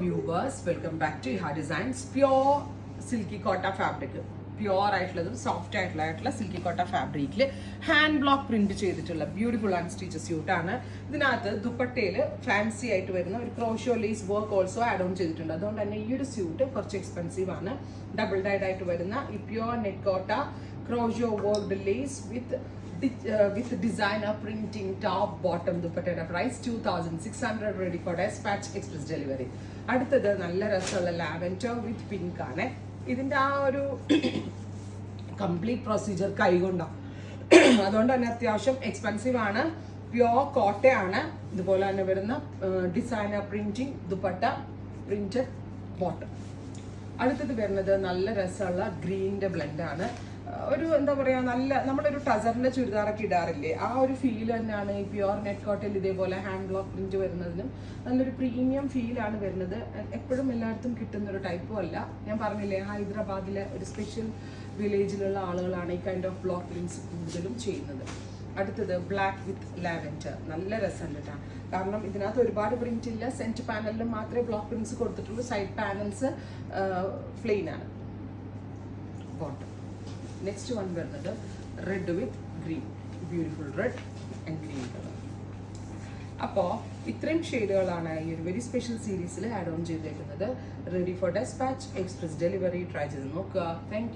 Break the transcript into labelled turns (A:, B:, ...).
A: viewers, welcome back to Iha Designs. Pure silky cotta fabric. Pure ആയിട്ടുള്ളതും soft ആയിട്ടുള്ള silky Kota ഫാബ്രിക്കിൽ hand block print ചെയ്തിട്ടുള്ള beautiful unstitch സ്യൂട്ടാണ്. ഇതിനകത്ത് ദുപ്പട്ടയിൽ ഫാൻസി ആയിട്ട് വരുന്ന ഒരു crochet lace work also add on ചെയ്തിട്ടുണ്ട്. അതുകൊണ്ട് തന്നെ ഈ ഒരു സ്യൂട്ട് കുറച്ച് എക്സ്പെൻസീവ് ആണ്. ഡബിൾ ഡൈഡ് ആയിട്ട് വരുന്ന ഈ pure net Kota crochet worked lace with designer printing top bottom dupatta price 2600 ready for dispatch express delivery. അടുത്തത് നല്ല രസമുള്ള ലാവൻഡർ വിത്ത് പിങ്ക് ആണ്. ഇതിന്റെ ആ ഒരു കംപ്ലീറ്റ് പ്രൊസീജിയർ കൈകൊണ്ടാണ്, അതുകൊണ്ട് തന്നെ അത്യാവശ്യം എക്സ്പെൻസീവ് ആണ്. പ്യോർ കോട്ടയാണ്. ഇതുപോലെ തന്നെ വരുന്ന designer printing dupatta printed bottom. അടുത്തത് വരുന്നത് നല്ല രസമുള്ള ഗ്രീനിന്റെ ബ്ലെൻഡ് ആണ്. ഒരു എന്താ പറയാ, നല്ല നമ്മളൊരു ടസറിന്റെ ചുരിദാറൊക്കെ ഇടാറില്ലേ, ആ ഒരു ഫീൽ തന്നെയാണ് ഈ പ്യുവർ നെറ്റ് കോട്ടയിൽ ഇതേപോലെ ഹാൻഡ് ബ്ലോക്ക് പ്രിന്റ് വരുന്നതിനും നല്ലൊരു പ്രീമിയം ഫീലാണ് വരുന്നത്. എപ്പോഴും എല്ലായിടത്തും കിട്ടുന്ന ഒരു ടൈപ്പും അല്ല. ഞാൻ പറഞ്ഞില്ലേ, ഹൈദരാബാദിലെ ഒരു സ്പെഷ്യൽ വില്ലേജിലുള്ള ആളുകളാണ് ഈ കൈൻഡ് ഓഫ് ബ്ലോക്ക് പ്രിന്റ്സ് കൂടുതലും ചെയ്യുന്നത്. അടുത്തത് ബ്ലാക്ക് വിത്ത് ലാവൻഡർ. നല്ല രസമുണ്ട് കേട്ടോ, കാരണം ഇതിനകത്ത് ഒരുപാട് പ്രിന്റ് ഇല്ല. സെൻറ്റർ പാനലിൽ മാത്രമേ ബ്ലോക്ക് പ്രിന്റ്സ് കൊടുത്തിട്ടുള്ളൂ. സൈഡ് പാനൽസ് പ്ലെയിൻ ആണ്. ബോട്ടം. നെക്സ്റ്റ് വൺ വരുന്നത് red with green, beautiful red and green colour. അപ്പോൾ ഇത്രയും ഷെയ്ഡുകളാണ് ഈ ഒരു വെരി സ്പെഷ്യൽ സീരീസിൽ ആഡ് ഓൺ ചെയ്തേക്കുന്നത്. Ready for dispatch express delivery. Try ചെയ്ത് നോക്കുക. Thank U.